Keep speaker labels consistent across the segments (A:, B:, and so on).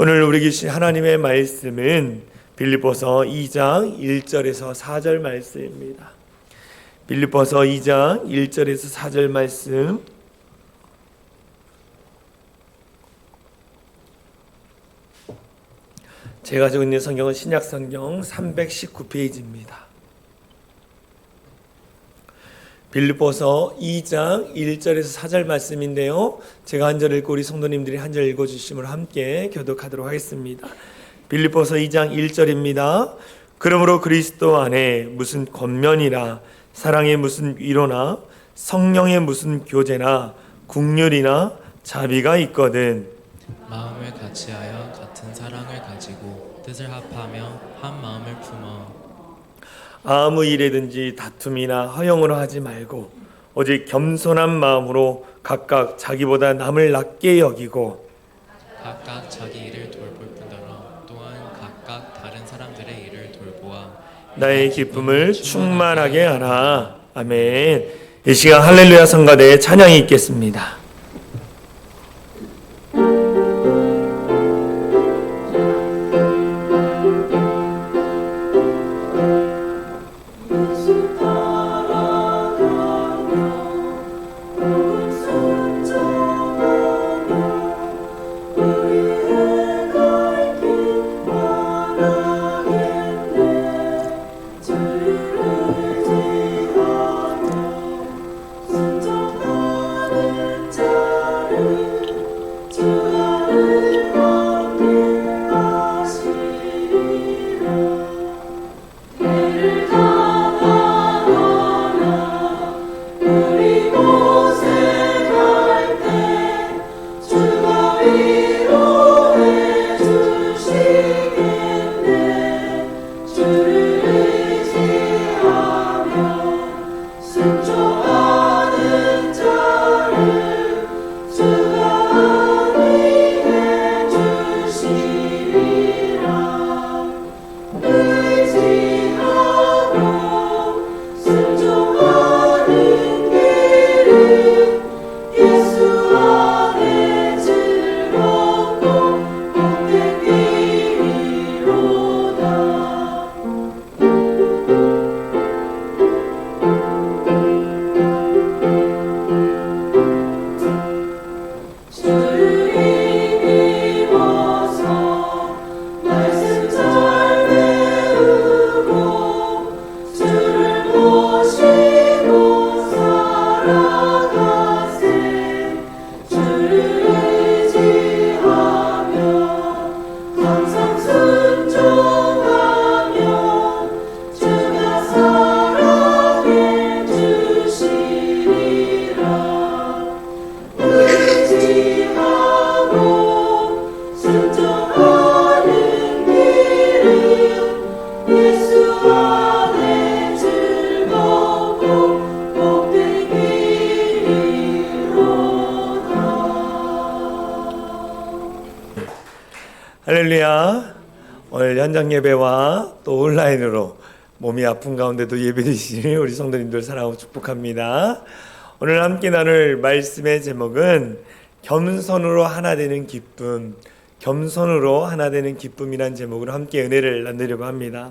A: 오늘 우리 계신 하나님의 말씀은 빌립보서 2장 1절에서 4절 말씀입니다. 빌립보서 2장 1절에서 4절 말씀, 제가 가지고 있는 성경은 신약성경 319페이지입니다. 빌립보서 2장 1절에서 4절 말씀인데요, 제가 한 절 읽고 우리 성도님들이 한 절 읽어주심으로 함께 교독하도록 하겠습니다. 빌립보서 2장 1절입니다. 그러므로 그리스도 안에 무슨 권면이나 사랑의 무슨 위로나 성령의 무슨 교제나 긍휼이나 자비가 있거든
B: 마음을 같이하여 같은 사랑을 가지고 뜻을 합하며 한 마음을 품어
A: 아무 일에든지 다툼이나 허영으로 하지 말고 오직 겸손한 마음으로 각각 자기보다 남을 낮게 여기고
B: 각각 자기 일을 돌볼 뿐더러 또한 각각 다른 사람들의 일을 돌보아
A: 나의 기쁨을 충만하게 하라. 아멘. 이 시간 할렐루야 성가대의 찬양이 있겠습니다. 할렐루야. 오늘 현장 예배와 또 온라인으로 몸이 아픈 가운데도 예배드리시는 우리 성도님들 사랑하고 축복합니다. 오늘 함께 나눌 말씀의 제목은 겸손으로 하나 되는 기쁨, 겸손으로 하나 되는 기쁨이란 제목으로 함께 은혜를 나누려고 합니다.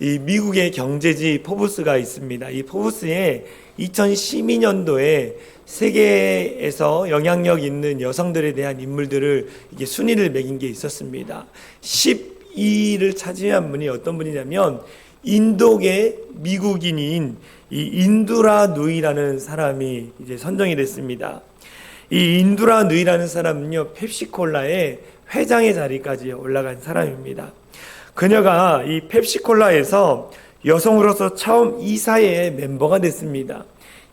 A: 이 미국의 경제지 포브스가 있습니다. 이 포브스에 2012년도에 세계에서 영향력 있는 여성들에 대한 인물들을 이게 순위를 매긴 게 있었습니다. 12위를 차지한 분이 어떤 분이냐면 인도계 미국인인 이 인두라 누이라는 사람이 이제 선정이 됐습니다. 이 인두라 누이라는 사람은요, 펩시콜라의 회장의 자리까지 올라간 사람입니다. 그녀가 이 펩시콜라에서 여성으로서 처음 이사회의 멤버가 됐습니다.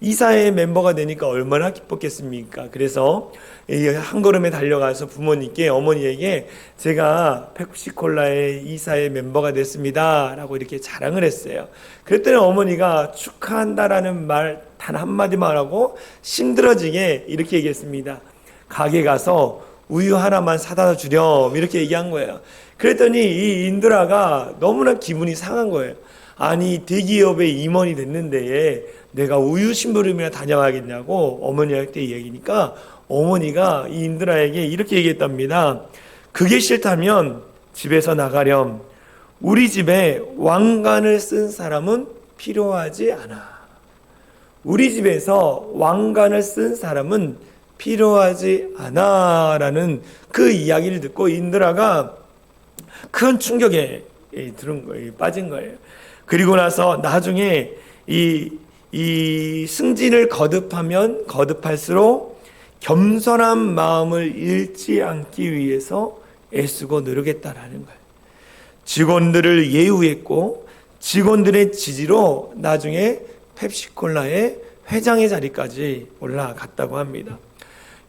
A: 이사회의 멤버가 되니까 얼마나 기뻤겠습니까? 그래서 한 걸음에 달려가서 부모님께, 어머니에게 제가 펩시콜라의 이사회 멤버가 됐습니다 라고 이렇게 자랑을 했어요. 그랬더니 어머니가 축하한다라는 말 단 한마디만 하고 심들어지게 이렇게 얘기했습니다. 가게 가서 우유 하나만 사다 주렴, 이렇게 얘기한 거예요. 그랬더니 이 인드라가 너무나 기분이 상한 거예요. 아니, 대기업의 임원이 됐는데 내가 우유 심부름이나 다녀가겠냐고 어머니한테 얘기니까 어머니가 이 인드라에게 이렇게 얘기했답니다. 그게 싫다면 집에서 나가렴. 우리 집에 왕관을 쓴 사람은 필요하지 않아. 우리 집에서 왕관을 쓴 사람은 필요하지 않아 라는 그 이야기를 듣고 인드라가 큰 충격에 들은 거예요. 빠진 거예요. 그리고 나서 나중에 이 승진을 거듭하면 거듭할수록 겸손한 마음을 잃지 않기 위해서 애쓰고 노력했다라는 거예요. 직원들을 예우했고 직원들의 지지로 나중에 펩시콜라의 회장의 자리까지 올라갔다고 합니다.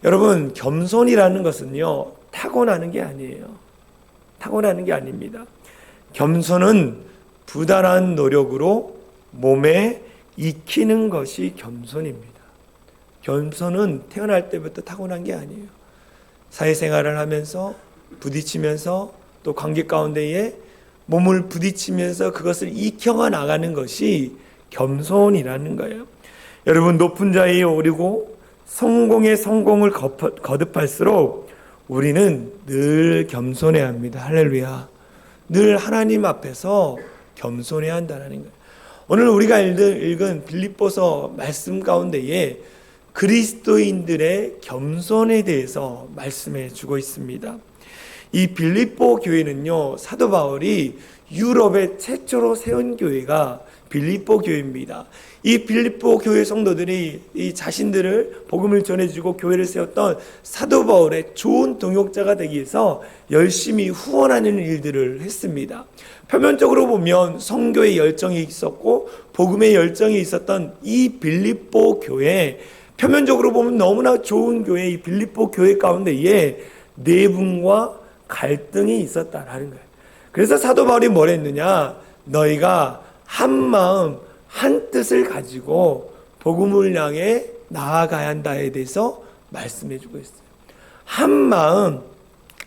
A: 여러분, 겸손이라는 것은요, 타고나는 게 아니에요. 타고나는 게 아닙니다. 겸손은 부단한 노력으로 몸에 익히는 것이 겸손입니다. 겸손은 태어날 때부터 타고난 게 아니에요. 사회생활을 하면서 부딪히면서 또 관계 가운데에 몸을 부딪히면서 그것을 익혀가 나가는 것이 겸손이라는 거예요. 여러분, 높은 자리에 오르고 성공의 성공을 거듭할수록 우리는 늘 겸손해야 합니다. 할렐루야. 늘 하나님 앞에서 겸손해야 한다는 거예요. 오늘 우리가 읽은 빌립보서 말씀 가운데에 그리스도인들의 겸손에 대해서 말씀해 주고 있습니다. 이 빌립보 교회는요, 사도 바울이 유럽에 최초로 세운 교회가 빌립보 교회입니다. 이 빌립보 교회 성도들이 이 자신들을 복음을 전해주고 교회를 세웠던 사도 바울의 좋은 동역자가 되기 위해서 열심히 후원하는 일들을 했습니다. 표면적으로 보면 성교의 열정이 있었고 복음의 열정이 있었던 이 빌립보 교회, 표면적으로 보면 너무나 좋은 교회, 이 빌립보 교회 가운데에 내분과 갈등이 있었다라는 거예요. 그래서 사도 바울이 뭘 했느냐? 너희가 한 마음 한 뜻을 가지고 복음을 향해 나아가야 한다에 대해서 말씀해 주고 있어요. 한 마음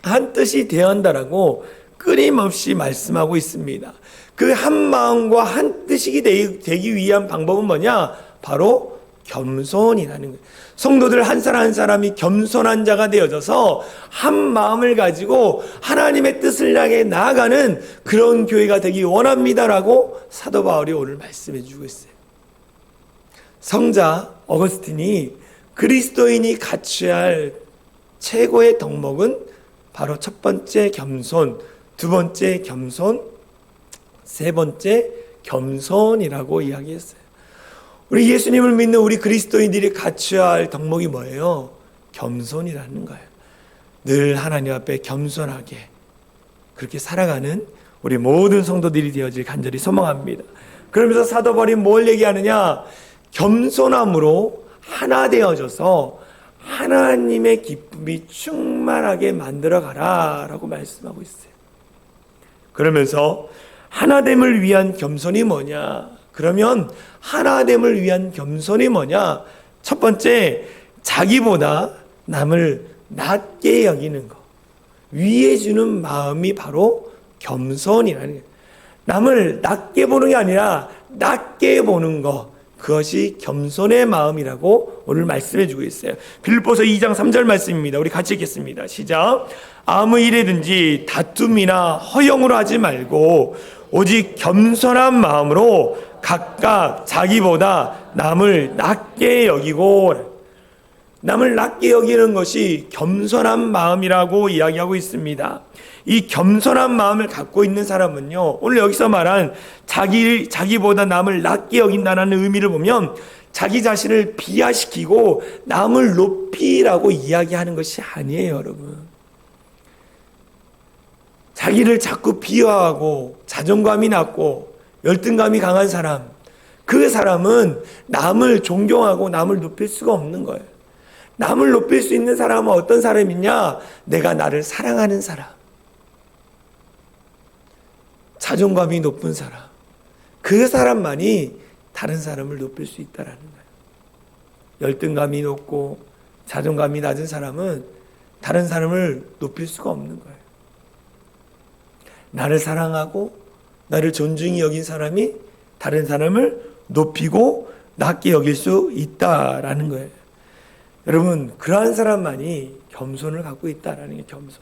A: 한 뜻이 되어야 한다라고 끊임없이 말씀하고 있습니다. 그 한 마음과 한 뜻이 되기 위한 방법은 뭐냐? 바로 겸손이라는 거예요. 성도들 한 사람 한 사람이 겸손한 자가 되어져서 한 마음을 가지고 하나님의 뜻을 향해 나아가는 그런 교회가 되기 원합니다라고 사도 바울이 오늘 말씀해 주고 있어요. 성자 어거스틴이 그리스도인이 갖춰야 할 최고의 덕목은 바로 첫 번째 겸손, 두 번째 겸손, 세 번째 겸손이라고 이야기했어요. 우리 예수님을 믿는 우리 그리스도인들이 갖춰야 할 덕목이 뭐예요? 겸손이라는 거예요. 늘 하나님 앞에 겸손하게 그렇게 살아가는 우리 모든 성도들이 되어질 간절히 소망합니다. 그러면서 사도 바울이 뭘 얘기하느냐? 겸손함으로 하나 되어져서 하나님의 기쁨이 충만하게 만들어가라 라고 말씀하고 있어요. 그러면서 하나됨을 위한 겸손이 뭐냐? 그러면 하나됨을 위한 겸손이 뭐냐? 첫 번째, 자기보다 남을 낮게 여기는 것, 위해 주는 마음이 바로 겸손이라는 거예요. 남을 낮게 보는 게 아니라 낮게 보는 것, 그것이 겸손의 마음이라고 오늘 말씀해 주고 있어요. 빌립보서 2장 3절 말씀입니다. 우리 같이 읽겠습니다. 시작. 아무 일이든지 다툼이나 허영으로 하지 말고 오직 겸손한 마음으로 각각 자기보다 남을 낮게 여기고, 남을 낮게 여기는 것이 겸손한 마음이라고 이야기하고 있습니다. 이 겸손한 마음을 갖고 있는 사람은요, 오늘 여기서 말한 자기보다 남을 낮게 여긴다는 의미를 보면 자기 자신을 비하시키고 남을 높이라고 이야기하는 것이 아니에요, 여러분. 자기를 자꾸 비하하고 자존감이 낮고 열등감이 강한 사람, 그 사람은 남을 존경하고 남을 높일 수가 없는 거예요. 남을 높일 수 있는 사람은 어떤 사람이냐? 내가 나를 사랑하는 사람, 자존감이 높은 사람, 그 사람만이 다른 사람을 높일 수 있다는 거예요. 열등감이 높고 자존감이 낮은 사람은 다른 사람을 높일 수가 없는 거예요. 나를 사랑하고 나를 존중히 여긴 사람이 다른 사람을 높이고 낮게 여길 수 있다라는 거예요. 여러분, 그러한 사람만이 겸손을 갖고 있다라는 게 겸손.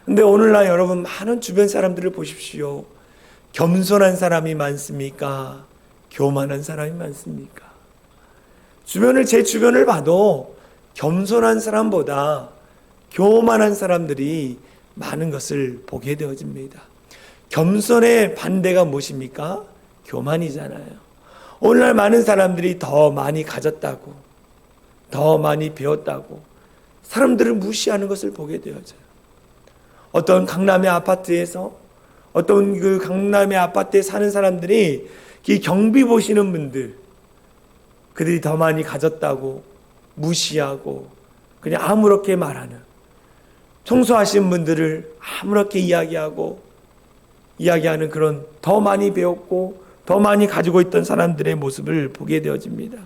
A: 근데 오늘날 여러분 많은 주변 사람들을 보십시오. 겸손한 사람이 많습니까? 교만한 사람이 많습니까? 제 주변을 봐도 겸손한 사람보다 교만한 사람들이 많은 것을 보게 되어집니다. 겸손의 반대가 무엇입니까? 교만이잖아요. 오늘날 많은 사람들이 더 많이 가졌다고, 더 많이 배웠다고 사람들을 무시하는 것을 보게 되어져요. 어떤 강남의 아파트에서, 어떤 그 강남의 아파트에 사는 사람들이 이 경비 보시는 분들, 그들이 더 많이 가졌다고 무시하고 그냥 아무렇게 말하는, 청소하신 분들을 아무렇게 이야기하는 그런 더 많이 배웠고 더 많이 가지고 있던 사람들의 모습을 보게 되어집니다.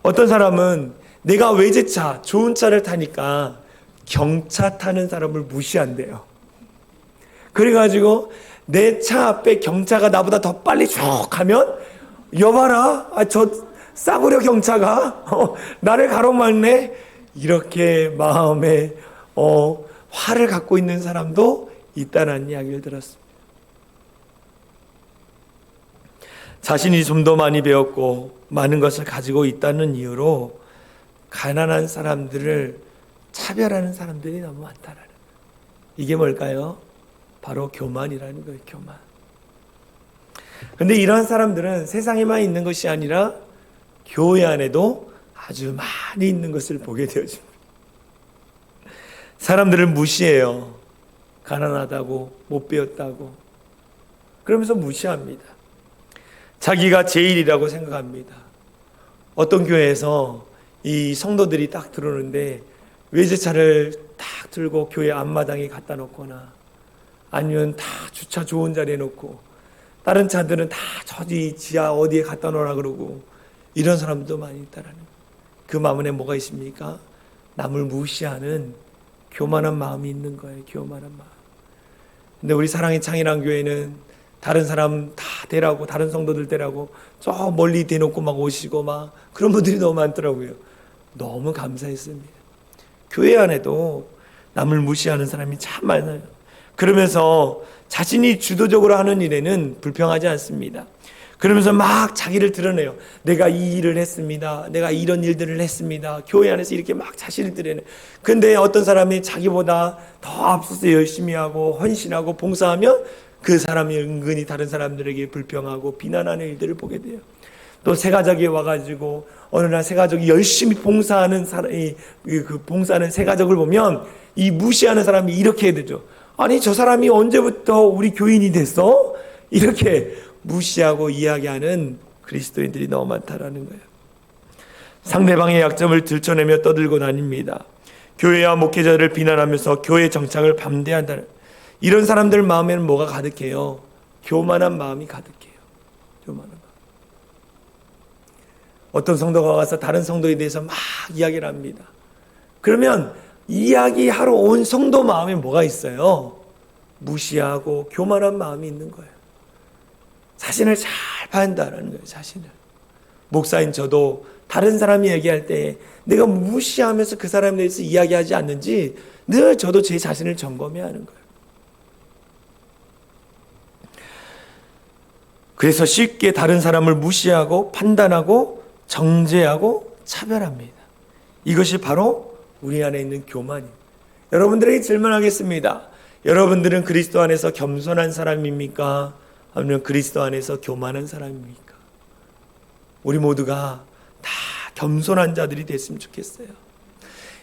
A: 어떤 사람은 내가 외제차, 좋은 차를 타니까 경차 타는 사람을 무시한대요. 그래가지고 내 차 앞에 경차가 나보다 더 빨리 쭉 가면, 여봐라, 저 싸구려 경차가 나를 가로막네, 이렇게 마음에 화를 갖고 있는 사람도 있다는 이야기를 들었습니다. 자신이 좀 더 많이 배웠고 많은 것을 가지고 있다는 이유로 가난한 사람들을 차별하는 사람들이 너무 많다라는 거예요. 이게 뭘까요? 바로 교만이라는 거예요. 교만. 그런데 이러한 사람들은 세상에만 있는 것이 아니라 교회 안에도 아주 많이 있는 것을 보게 되어집니다. 사람들을 무시해요. 가난하다고, 못 배웠다고. 그러면서 무시합니다. 자기가 제일이라고 생각합니다. 어떤 교회에서 이 성도들이 딱 들어오는데 외제차를 딱 들고 교회 앞마당에 갖다 놓거나 아니면 다 주차 좋은 자리에 놓고 다른 차들은 다 저기 지하 어디에 갖다 놓으라 그러고, 이런 사람도 많이 있다라는 거예요. 그 마음에 뭐가 있습니까? 남을 무시하는 교만한 마음이 있는 거예요. 교만한 마음. 근데 우리 사랑의 창이란 교회는 다른 사람 다 대라고, 다른 성도들 대라고 저 멀리 대놓고 막 오시고 막 그런 분들이 너무 많더라고요. 너무 감사했습니다. 교회 안에도 남을 무시하는 사람이 참 많아요. 그러면서 자신이 주도적으로 하는 일에는 불평하지 않습니다. 그러면서 막 자기를 드러내요. 내가 이 일을 했습니다. 내가 이런 일들을 했습니다. 교회 안에서 이렇게 막 자신을 드러내요. 근데 어떤 사람이 자기보다 더 앞서서 열심히 하고 헌신하고 봉사하면 그 사람이 은근히 다른 사람들에게 불평하고 비난하는 일들을 보게 돼요. 또 새가족이 와가지고 어느 날 새가족이 열심히 봉사하는 사람이, 그 봉사하는 새가족을 보면 이 무시하는 사람이 이렇게 해야 되죠. 아니, 저 사람이 언제부터 우리 교인이 됐어? 이렇게 무시하고 이야기하는 그리스도인들이 너무 많다라는 거예요. 상대방의 약점을 들춰내며 떠들고 다닙니다. 교회와 목회자를 비난하면서 교회 정착을 반대한다는, 이런 사람들 마음에는 뭐가 가득해요? 교만한 마음이 가득해요. 교만한 마음. 어떤 성도가 와서 다른 성도에 대해서 막 이야기를 합니다. 그러면 이야기하러 온 성도 마음에 뭐가 있어요? 무시하고 교만한 마음이 있는 거예요. 자신을 잘 봐야 한다는 거예요. 자신을. 목사인 저도 다른 사람이 얘기할 때 내가 무시하면서 그 사람에 대해서 이야기하지 않는지 늘 저도 제 자신을 점검해야 하는 거예요. 그래서 쉽게 다른 사람을 무시하고 판단하고 정죄하고 차별합니다. 이것이 바로 우리 안에 있는 교만이에요. 여러분들에게 질문하겠습니다. 여러분들은 그리스도 안에서 겸손한 사람입니까? 아니면 그리스도 안에서 교만한 사람입니까? 우리 모두가 다 겸손한 자들이 됐으면 좋겠어요.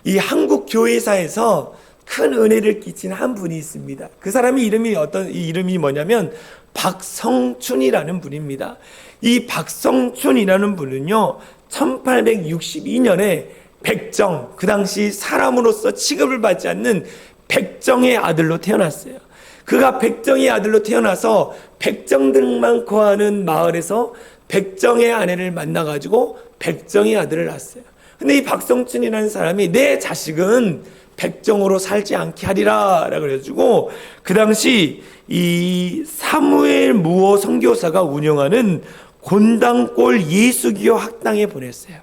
A: 이 한국 교회사에서 큰 은혜를 끼친 한 분이 있습니다. 그 사람의 이름이 뭐냐면 박성춘이라는 분입니다. 이 박성춘이라는 분은요, 1862년에 백정, 그 당시 사람으로서 취급을 받지 않는 백정의 아들로 태어났어요. 그가 백정의 아들로 태어나서 백정들만 거하는 마을에서 백정의 아내를 만나가지고 백정의 아들을 낳았어요. 근데 이 박성춘이라는 사람이 내 자식은 백정으로 살지 않게 하리라 라고 그래가지고 그 당시 이 사무엘 무어 선교사가 운영하는 곤당골 예수기호 학당에 보냈어요.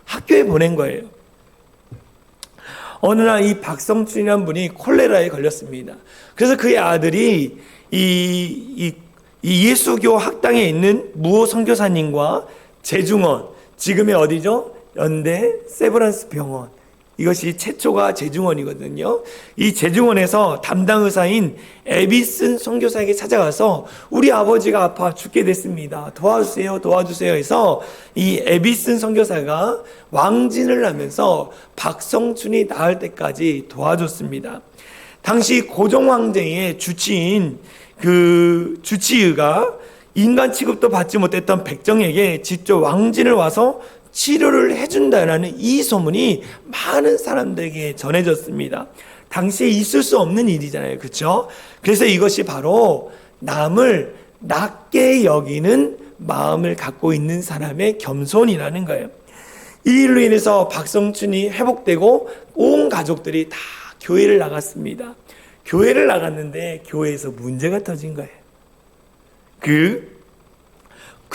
A: 학교에 보낸 거예요. 어느 날 이 박성춘이라는 분이 콜레라에 걸렸습니다. 그래서 그의 아들이 이 예수교 학당에 있는 무호 선교사님과 재중원, 지금의 어디죠? 연대 세브란스 병원, 이것이 최초가 재중원이거든요. 이 재중원에서 담당 의사인 에비슨 선교사에게 찾아가서 우리 아버지가 아파 죽게 됐습니다. 도와주세요, 도와주세요 해서 이 에비슨 선교사가 왕진을 하면서 박성춘이 나을 때까지 도와줬습니다. 당시 고종황제의 주치인 그 주치의가 인간 취급도 받지 못했던 백정에게 직접 왕진을 와서 치료를 해준다라는 이 소문이 많은 사람들에게 전해졌습니다. 당시에 있을 수 없는 일이잖아요. 그렇죠? 그래서 이것이 바로 남을 낮게 여기는 마음을 갖고 있는 사람의 겸손이라는 거예요. 이 일로 인해서 박성춘이 회복되고 온 가족들이 다 교회를 나갔습니다. 교회를 나갔는데 교회에서 문제가 터진 거예요. 그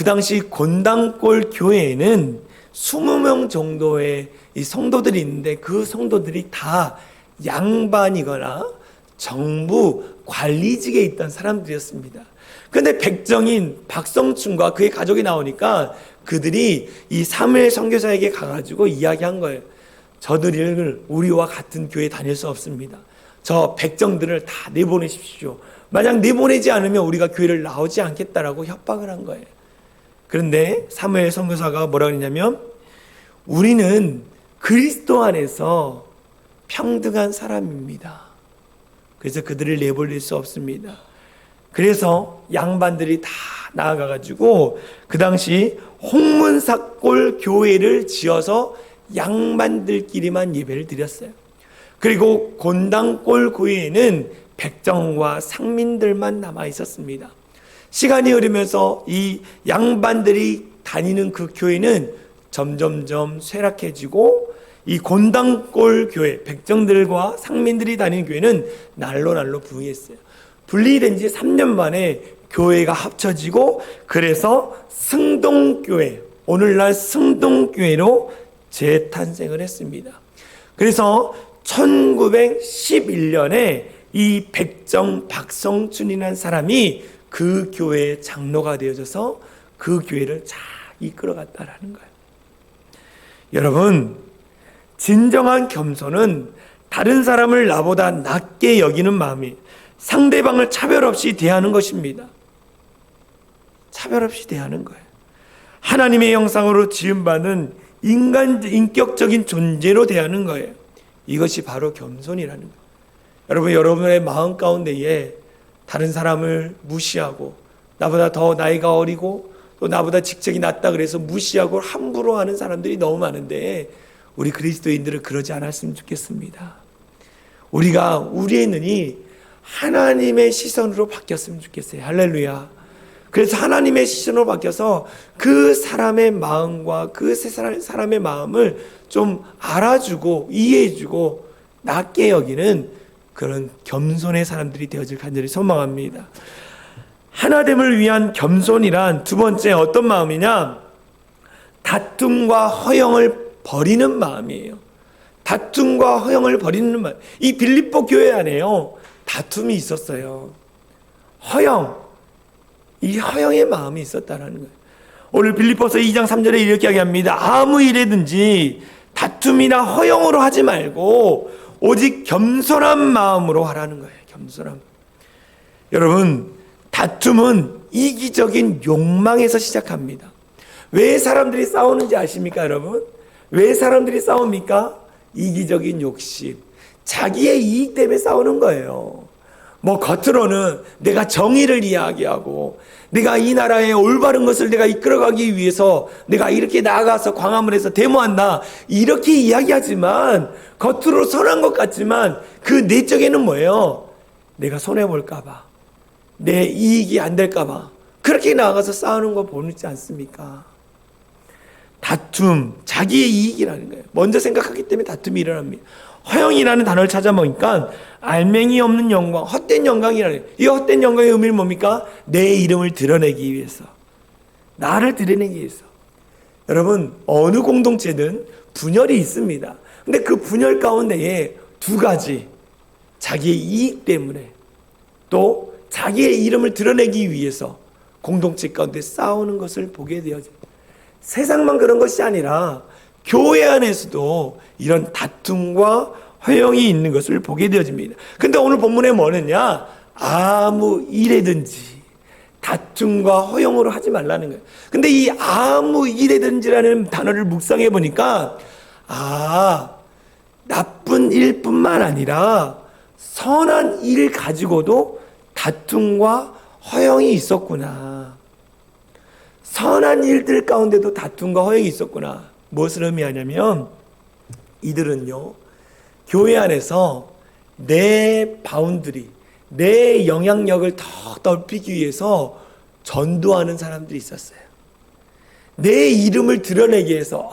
A: 당시 곤당골 교회에는 20명 정도의 이 성도들이 있는데 그 성도들이 다 양반이거나 정부 관리직에 있던 사람들이었습니다. 그런데 백정인 박성춘과 그의 가족이 나오니까 그들이 이 사무엘 선교사에게 가가지고 이야기한 거예요. 저들을 우리와 같은 교회에 다닐 수 없습니다. 저 백정들을 다 내보내십시오. 만약 내보내지 않으면 우리가 교회를 나오지 않겠다라고 협박을 한 거예요. 그런데 사무엘 선교사가 뭐라고 했냐면 우리는 그리스도 안에서 평등한 사람입니다. 그래서 그들을 내보낼 수 없습니다. 그래서 양반들이 다 나아가가지고 그 당시 홍문삭골 교회를 지어서 양반들끼리만 예배를 드렸어요. 그리고 곤당골 교회에는 백정과 상민들만 남아 있었습니다. 시간이 흐르면서 이 양반들이 다니는 그 교회는 점점점 쇠락해지고 이 곤당골 교회, 백정들과 상민들이 다니는 교회는 날로 부흥했어요. 분리된 지 3년 만에 교회가 합쳐지고 그래서 승동교회, 오늘날 승동교회로 재탄생을 했습니다. 그래서 1911년에 이 백정 박성춘이라는 사람이 그 교회의 장로가 되어져서 그 교회를 잘 이끌어갔다라는 거예요. 여러분, 진정한 겸손은 다른 사람을 나보다 낮게 여기는 마음이 상대방을 차별 없이 대하는 것입니다. 차별 없이 대하는 거예요. 하나님의 형상으로 지음받은 인격적인 존재로 대하는 거예요. 이것이 바로 겸손이라는 거예요. 여러분, 여러분의 마음 가운데에 다른 사람을 무시하고 나보다 더 나이가 어리고 또 나보다 직책이 낮다 그래서 무시하고 함부로 하는 사람들이 너무 많은데 우리 그리스도인들은 그러지 않았으면 좋겠습니다. 우리의 눈이 하나님의 시선으로 바뀌었으면 좋겠어요. 할렐루야. 그래서 하나님의 시선으로 바뀌어서 그 사람의 마음과 그 사람의 마음을 좀 알아주고 이해해주고 낮게 여기는 그런 겸손의 사람들이 되어질 간절히 소망합니다. 하나됨을 위한 겸손이란 두 번째 어떤 마음이냐? 다툼과 허영을 버리는 마음이에요. 다툼과 허영을 버리는 마음. 이 빌립보 교회 안에요, 다툼이 있었어요. 이 허영의 마음이 있었다는 거예요. 오늘 빌립보서 2장 3절에 이렇게 이야기합니다. 아무 일에든지 다툼이나 허영으로 하지 말고 오직 겸손한 마음으로 하라는 거예요. 겸손함. 여러분, 다툼은 이기적인 욕망에서 시작합니다. 왜 사람들이 싸우는지 아십니까, 여러분? 왜 사람들이 싸웁니까? 이기적인 욕심, 자기의 이익 때문에 싸우는 거예요. 뭐 겉으로는 내가 정의를 이야기하고 내가 이 나라의 올바른 것을 내가 이끌어가기 위해서 내가 이렇게 나아가서 광화문에서 데모한다 이렇게 이야기하지만 겉으로 선한 것 같지만 그 내적에는 뭐예요? 내가 손해볼까 봐, 내 이익이 안 될까 봐 그렇게 나아가서 싸우는 거 보이지 않습니까? 다툼, 자기의 이익이라는 거예요. 먼저 생각하기 때문에 다툼이 일어납니다. 허영이라는 단어를 찾아보니까 알맹이 없는 영광, 헛된 영광이라는 거예요. 이 헛된 영광의 의미는 뭡니까? 내 이름을 드러내기 위해서, 나를 드러내기 위해서. 여러분, 어느 공동체든 분열이 있습니다. 근데 그 분열 가운데에 두 가지, 자기의 이익 때문에 또 자기의 이름을 드러내기 위해서 공동체 가운데 싸우는 것을 보게 되어져요. 세상만 그런 것이 아니라 교회 안에서도 이런 다툼과 허영이 있는 것을 보게 되어집니다. 근데 오늘 본문에 뭐느냐? 아무 일에든지 다툼과 허영으로 하지 말라는 거예요. 근데 이 아무 일에든지라는 단어를 묵상해 보니까 나쁜 일뿐만 아니라 선한 일 가지고도 다툼과 허영이 있었구나. 선한 일들 가운데도 다툼과 허영이 있었구나. 무엇을 의미하냐면 이들은요, 교회 안에서 내 바운드리, 내 영향력을 더 넓히기 위해서 전도하는 사람들이 있었어요. 내 이름을 드러내기 위해서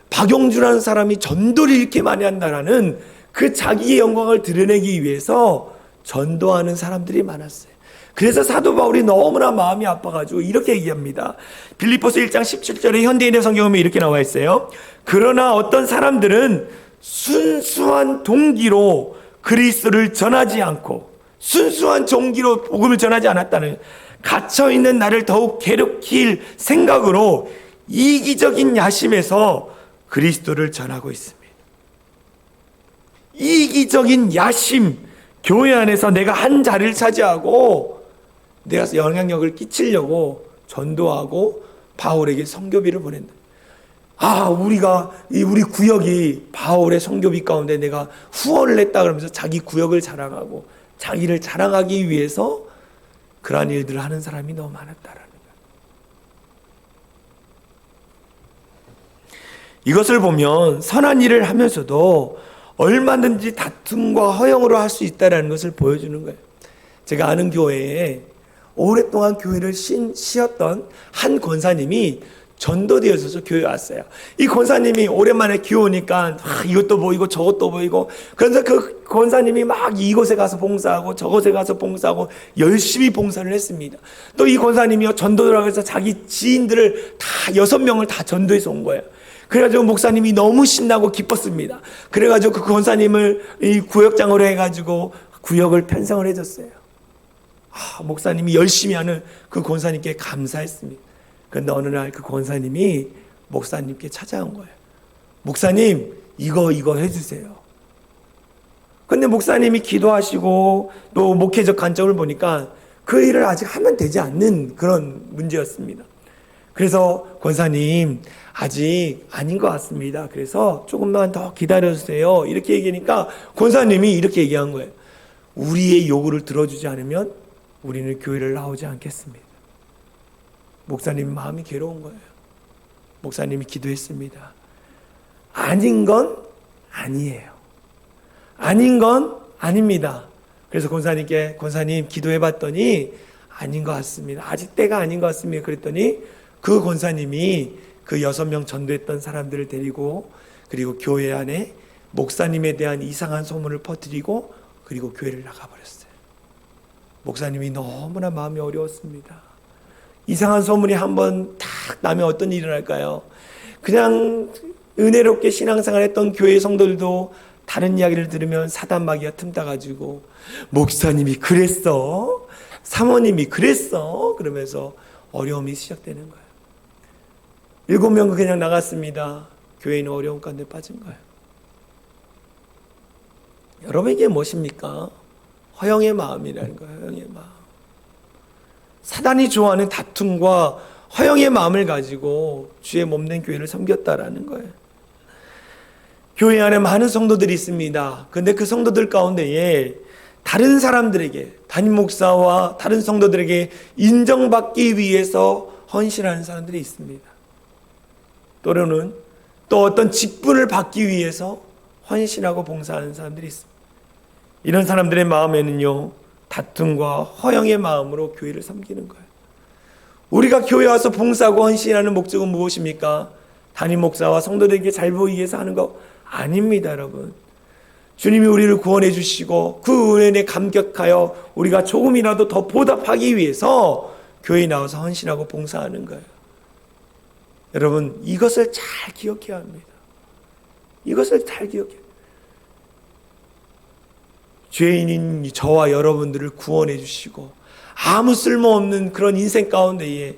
A: 박용주라는 사람이 전도를 이렇게 많이 한다라는 그 자기의 영광을 드러내기 위해서 전도하는 사람들이 많았어요. 그래서 사도 바울이 너무나 마음이 아파가지고 이렇게 얘기합니다. 빌립보서 1장 17절에 현대인의 성경에 이렇게 나와 있어요. 그러나 어떤 사람들은 순수한 동기로 그리스도를 전하지 않고, 순수한 동기로 복음을 전하지 않았다는, 갇혀있는 나를 더욱 괴롭힐 생각으로 이기적인 야심에서 그리스도를 전하고 있습니다. 이기적인 야심, 교회 안에서 내가 한 자리를 차지하고 내가 영향력을 끼치려고 전도하고 바울에게 선교비를 보낸다. 우리 구역이 바울의 선교비 가운데 내가 후원을 했다 그러면서 자기 구역을 자랑하고 자기를 자랑하기 위해서 그러한 일들을 하는 사람이 너무 많았다라는 거예요. 이것을 보면 선한 일을 하면서도 얼마든지 다툼과 허영으로 할 수 있다는 것을 보여주는 거예요. 제가 아는 교회에 오랫동안 교회를 쉬었던 한 권사님이 전도되어서 교회에 왔어요. 이 권사님이 오랜만에 교회 오니까 이것도 보이고 저것도 보이고, 그래서 그 권사님이 막 이곳에 가서 봉사하고 저곳에 가서 봉사하고 열심히 봉사를 했습니다. 또 이 권사님이 전도라고 해서 자기 지인들을 다 6명을 다 전도해서 온 거예요. 그래가지고 목사님이 너무 신나고 기뻤습니다. 그래가지고 그 권사님을 이 구역장으로 해가지고 구역을 편성을 해줬어요. 목사님이 열심히 하는 그 권사님께 감사했습니다. 그런데 어느 날 그 권사님이 목사님께 찾아온 거예요. 목사님, 이거 해주세요. 근데 목사님이 기도하시고 또 목회적 관점을 보니까 그 일을 아직 하면 되지 않는 그런 문제였습니다. 그래서 권사님, 아직 아닌 것 같습니다. 그래서 조금만 더 기다려주세요. 이렇게 얘기하니까 권사님이 이렇게 얘기한 거예요. 우리의 요구를 들어주지 않으면 우리는 교회를 나오지 않겠습니다. 목사님 마음이 괴로운 거예요. 목사님이 기도했습니다. 아닌 건 아니에요. 아닌 건 아닙니다. 그래서 권사님 기도해 봤더니 아닌 것 같습니다. 아직 때가 아닌 것 같습니다. 그랬더니 그 권사님이 그 6명 전도했던 사람들을 데리고, 그리고 교회 안에 목사님에 대한 이상한 소문을 퍼뜨리고, 그리고 교회를 나가버렸어요. 목사님이 너무나 마음이 어려웠습니다. 이상한 소문이 한번 탁 나면 어떤 일이 일어날까요? 그냥 은혜롭게 신앙생활 했던 교회 성도들도 다른 이야기를 들으면 사단마귀가 틈타가지고 목사님이 그랬어? 사모님이 그랬어? 그러면서 어려움이 시작되는 거예요. 7명 그냥 나갔습니다. 교회는 어려움 가운데 빠진 거예요. 여러분, 이게 무엇입니까? 허영의 마음이라는 거예요. 허영의 마음. 사단이 좋아하는 다툼과 허영의 마음을 가지고 주의 몸된 교회를 섬겼다라는 거예요. 교회 안에 많은 성도들이 있습니다. 그런데 그 성도들 가운데에 다른 사람들에게, 담임 목사와 다른 성도들에게 인정받기 위해서 헌신하는 사람들이 있습니다. 또는 또 어떤 직분을 받기 위해서 헌신하고 봉사하는 사람들이 있습니다. 이런 사람들의 마음에는요, 다툼과 허영의 마음으로 교회를 섬기는 거예요. 우리가 교회 와서 봉사하고 헌신하는 목적은 무엇입니까? 담임 목사와 성도들에게 잘 보이기 위해서 하는 거 아닙니다, 여러분. 주님이 우리를 구원해 주시고 그 은혜에 감격하여 우리가 조금이라도 더 보답하기 위해서 교회에 나와서 헌신하고 봉사하는 거예요. 여러분, 이것을 잘 기억해야 합니다. 이것을 잘 기억해요. 죄인인 저와 여러분들을 구원해 주시고 아무 쓸모없는 그런 인생 가운데에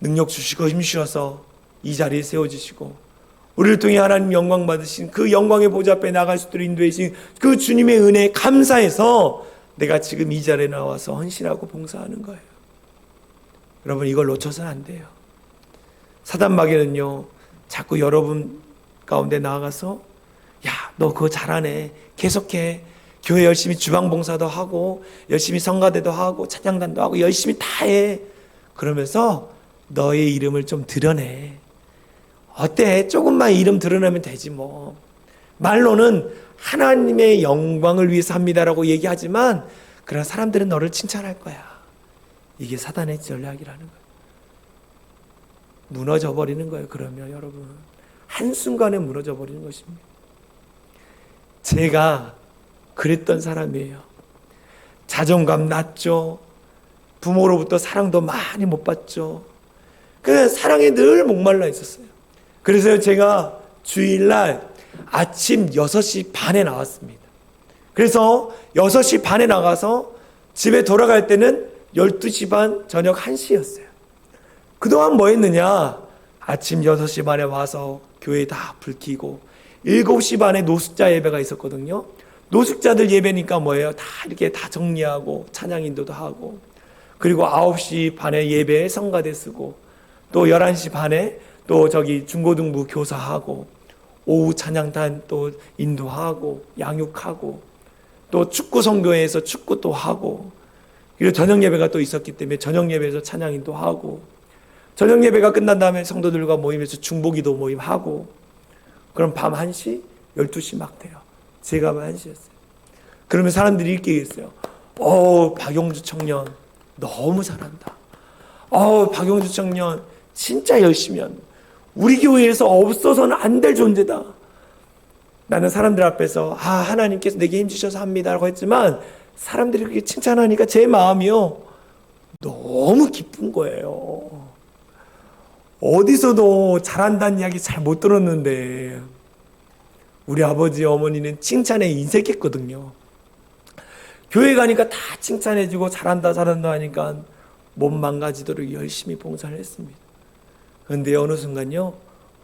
A: 능력 주시고 힘 주셔서 이 자리에 세워주시고 우리를 통해 하나님 영광 받으신 그 영광의 보좌 앞에 나갈 수 있도록 인도해 주신 그 주님의 은혜에 감사해서 내가 지금 이 자리에 나와서 헌신하고 봉사하는 거예요. 여러분, 이걸 놓쳐서는 안 돼요. 사단 마귀는요, 자꾸 여러분 가운데 나아가서 야, 너 그거 잘하네, 계속해, 교회 열심히 주방 봉사도 하고 열심히 성가대도 하고 찬양단도 하고 열심히 다 해, 그러면서 너의 이름을 좀 드러내. 어때? 조금만 이름 드러내면 되지 뭐. 말로는 하나님의 영광을 위해서 합니다라고 얘기하지만 그러나 사람들은 너를 칭찬할 거야. 이게 사단의 전략이라는 거예요. 무너져 버리는 거예요. 그러면 여러분, 한순간에 무너져 버리는 것입니다. 제가 그랬던 사람이에요. 자존감 낮죠. 부모로부터 사랑도 많이 못 받죠. 그 사랑에 늘 목말라 있었어요. 그래서 제가 주일날 아침 6시 반에 나왔습니다. 그래서 6시 반에 나가서 집에 돌아갈 때는 12시 반, 저녁 1시였어요. 그동안 뭐 했느냐? 아침 6시 반에 와서 교회 다 불 켜고 7시 반에 노숙자 예배가 있었거든요. 노숙자들 예배니까 뭐예요? 다 이렇게 다 정리하고 찬양 인도도 하고, 그리고 9시 반에 예배에 성가대 쓰고, 또 11시 반에 또 저기 중고등부 교사하고, 오후 찬양단 또 인도하고 양육하고, 또 축구 성교회에서 축구도 하고, 그리고 저녁 예배가 또 있었기 때문에 저녁 예배에서 찬양 인도하고, 저녁 예배가 끝난 다음에 성도들과 모임에서 중보기도 모임하고, 그럼 밤 1시, 12시 막 돼요. 제가 밤 1시였어요. 그러면 사람들이 이렇게 얘기했어요. 박용주 청년 너무 잘한다. 박용주 청년 진짜 열심히 한다. 우리 교회에서 없어서는 안 될 존재다. 나는 사람들 앞에서 하나님께서 내게 힘주셔서 합니다라고 했지만 사람들이 그렇게 칭찬하니까 제 마음이요, 너무 기쁜 거예요. 어디서도 잘한다는 이야기 잘 못 들었는데 우리 아버지 어머니는 칭찬에 인색했거든요. 교회 가니까 다 칭찬해주고 잘한다 하니까 몸 망가지도록 열심히 봉사를 했습니다. 그런데 어느 순간요,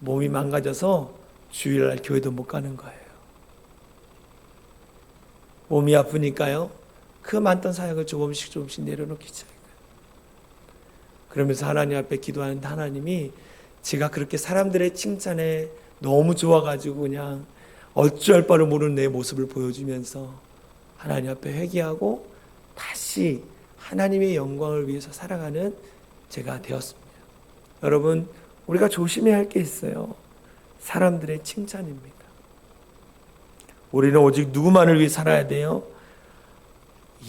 A: 몸이 망가져서 주일날 교회도 못 가는 거예요. 몸이 아프니까요, 그 많던 사역을 조금씩 내려놓기 시작해요. 그러면서 하나님 앞에 기도하는데 하나님이 제가 그렇게 사람들의 칭찬에 너무 좋아가지고 그냥 어찌할 바를 모르는 내 모습을 보여주면서 하나님 앞에 회개하고 다시 하나님의 영광을 위해서 살아가는 제가 되었습니다. 여러분, 우리가 조심해야 할 게 있어요. 사람들의 칭찬입니다. 우리는 오직 누구만을 위해 살아야 돼요?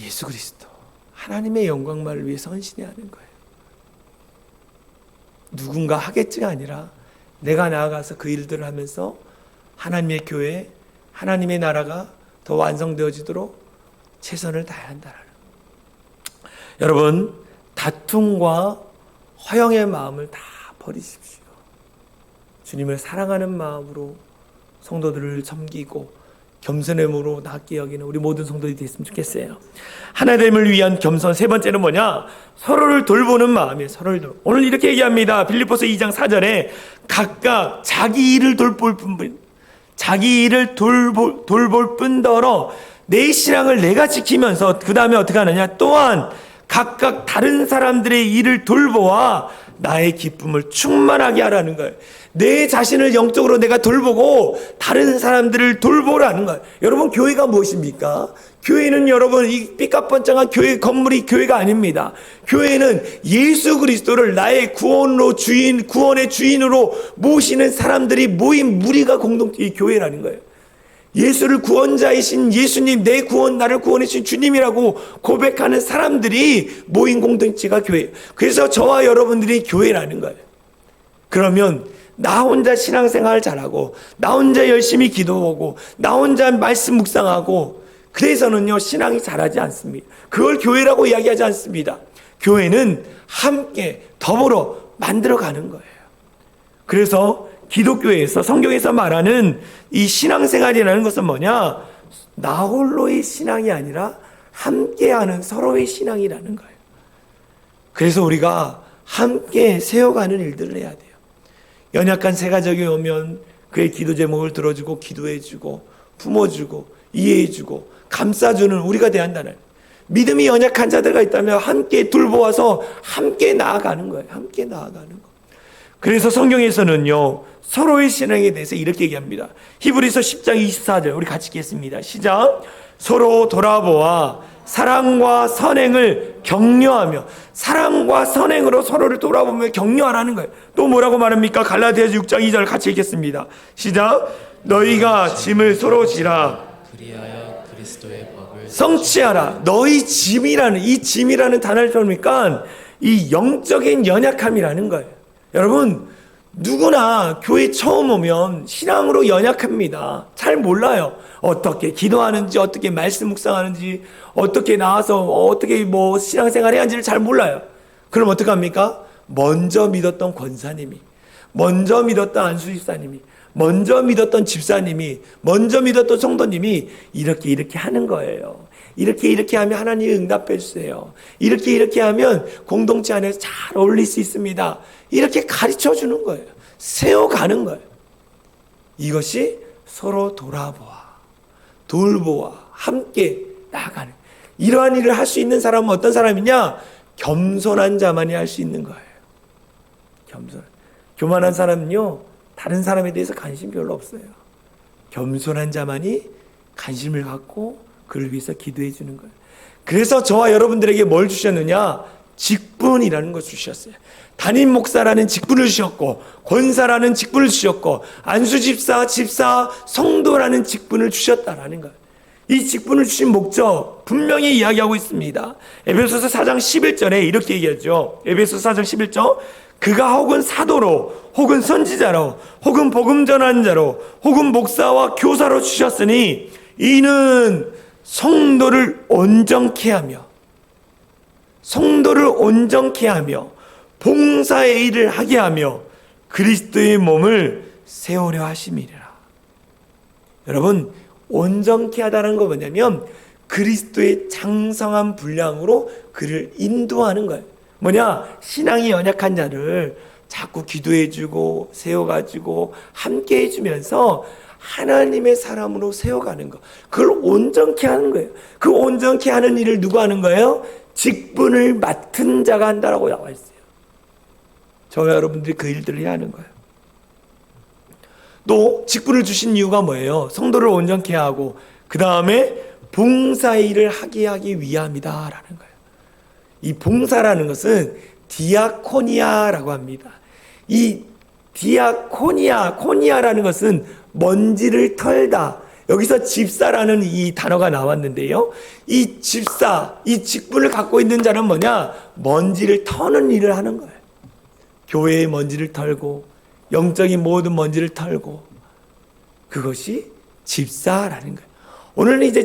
A: 예수 그리스도, 하나님의 영광만을 위해서 헌신해야 하는 거예요. 누군가 하겠지가 아니라 내가 나아가서 그 일들을 하면서 하나님의 교회, 하나님의 나라가 더 완성되어지도록 최선을 다해야 한다라는 거예요. 여러분, 다툼과 허영의 마음을 다 버리십시오. 주님을 사랑하는 마음으로 성도들을 섬기고 겸손의 몸으로 낮게 여기는 우리 모든 성도들이 됐으면 좋겠어요. 하나님을 위한 겸손. 세 번째는 뭐냐? 서로를 돌보는 마음이에요. 오늘 이렇게 얘기합니다. 빌립보서 2장 4절에 각각 자기 일을 돌볼 뿐더러 내 신앙을 내가 지키면서 그 다음에 어떻게 하느냐? 또한 각각 다른 사람들의 일을 돌보아 나의 기쁨을 충만하게 하라는 거예요. 내 자신을 영적으로 내가 돌보고 다른 사람들을 돌보라는 거예요. 여러분, 교회가 무엇입니까? 교회는 여러분, 이 삐까뻔쩍한 교회 건물이 교회가 아닙니다. 교회는 예수 그리스도를 나의 구원의 주인으로 모시는 사람들이 모인 무리가 공동체 교회라는 거예요. 예수를 구원자이신 예수님, 내 구원, 나를 구원해 주신 주님이라고 고백하는 사람들이 모인 공동체가 교회예요. 그래서 저와 여러분들이 교회라는 거예요. 그러면 나 혼자 신앙생활 잘하고 나 혼자 열심히 기도하고 나 혼자 말씀 묵상하고 그래서는요, 신앙이 잘하지 않습니다. 그걸 교회라고 이야기하지 않습니다. 교회는 함께 더불어 만들어가는 거예요. 그래서 기독교에서 성경에서 말하는 이 신앙생활이라는 것은 뭐냐? 나 홀로의 신앙이 아니라 함께하는 서로의 신앙이라는 거예요. 그래서 우리가 함께 세워가는 일들을 해야 돼요. 연약한 새가족이 오면 그의 기도 제목을 들어주고 기도해주고 품어주고 이해해주고 감싸주는 우리가 돼야 한다는, 믿음이 연약한 자들가 있다면 함께 돌보아서 함께 나아가는 거예요. 함께 나아가는 거. 그래서 성경에서는요, 서로의 신앙에 대해서 이렇게 얘기합니다. 히브리서 10장 24절 우리 같이 읽겠습니다. 시작. 서로 돌아보아 사랑과 선행을 격려하며, 사랑과 선행으로 서로를 돌아보며 격려하라는 거예요. 또 뭐라고 말합니까? 갈라디아서 6장 2절 같이 읽겠습니다. 시작. 너희가 짐을 서로 지라
B: 그리하여 그리스도의 법을
A: 성취하라. 너희 짐이라는, 이 짐이라는 단어를 펴니까 이 영적인 연약함이라는 거예요. 여러분, 누구나 교회 처음 오면 신앙으로 연약합니다. 잘 몰라요. 어떻게 기도하는지, 어떻게 말씀 묵상하는지, 어떻게 나와서 어떻게 신앙생활 해야 하는지를 잘 몰라요. 그럼 어떡합니까? 먼저 믿었던 권사님이, 먼저 믿었던 안수집사님이, 먼저 믿었던 집사님이, 먼저 믿었던 성도님이 이렇게 하는 거예요. 이렇게 하면 하나님이 응답해 주세요. 이렇게 하면 공동체 안에서 잘 어울릴 수 있습니다. 이렇게 가르쳐 주는 거예요. 세워가는 거예요. 이것이 서로 돌아보아, 돌보아, 함께 나아가는, 이러한 일을 할 수 있는 사람은 어떤 사람이냐? 겸손한 자만이 할 수 있는 거예요. 교만한 사람은요, 다른 사람에 대해서 관심 별로 없어요. 겸손한 자만이 관심을 갖고 그를 위해서 기도해 주는 거예요. 그래서 저와 여러분들에게 뭘 주셨느냐? 직분이라는 걸 주셨어요. 담임 목사라는 직분을 주셨고, 권사라는 직분을 주셨고, 안수집사, 집사, 성도라는 직분을 주셨다라는 거예요. 이 직분을 주신 목적 분명히 이야기하고 있습니다. 에베소서 4장 11절에 이렇게 얘기하죠. 에베소서 4장 11절. 그가 혹은 사도로, 혹은 선지자로, 혹은 복음 전하는 자로, 혹은 목사와 교사로 주셨으니 이는 성도를 온전케 하며, 봉사의 일을 하게 하며 그리스도의 몸을 세우려 하심이라. 여러분, 온전케 하다는 거 뭐냐면 그리스도의 장성한 분량으로 그를 인도하는 거예요. 뭐냐? 신앙이 연약한 자를 자꾸 기도해주고 세워가지고 함께 해주면서 하나님의 사람으로 세워가는 거, 그걸 온전케 하는 거예요. 그 온전케 하는 일을 누가 하는 거예요? 직분을 맡은 자가 한다라고 나와 있어요. 저와 여러분들이 그 일들을 해야 하는 거예요. 또 직분을 주신 이유가 뭐예요? 성도를 온전케 하고 그 다음에 봉사의 일을 하기 위함이다라는 거예요. 이 봉사라는 것은 디아코니아라고 합니다. 이 코니아라는 것은 먼지를 털다. 여기서 집사라는 이 단어가 나왔는데요. 이 집사, 이 직분을 갖고 있는 자는 뭐냐? 먼지를 터는 일을 하는 거예요. 교회의 먼지를 털고, 영적인 모든 먼지를 털고, 그것이 집사라는 거예요. 오늘 이제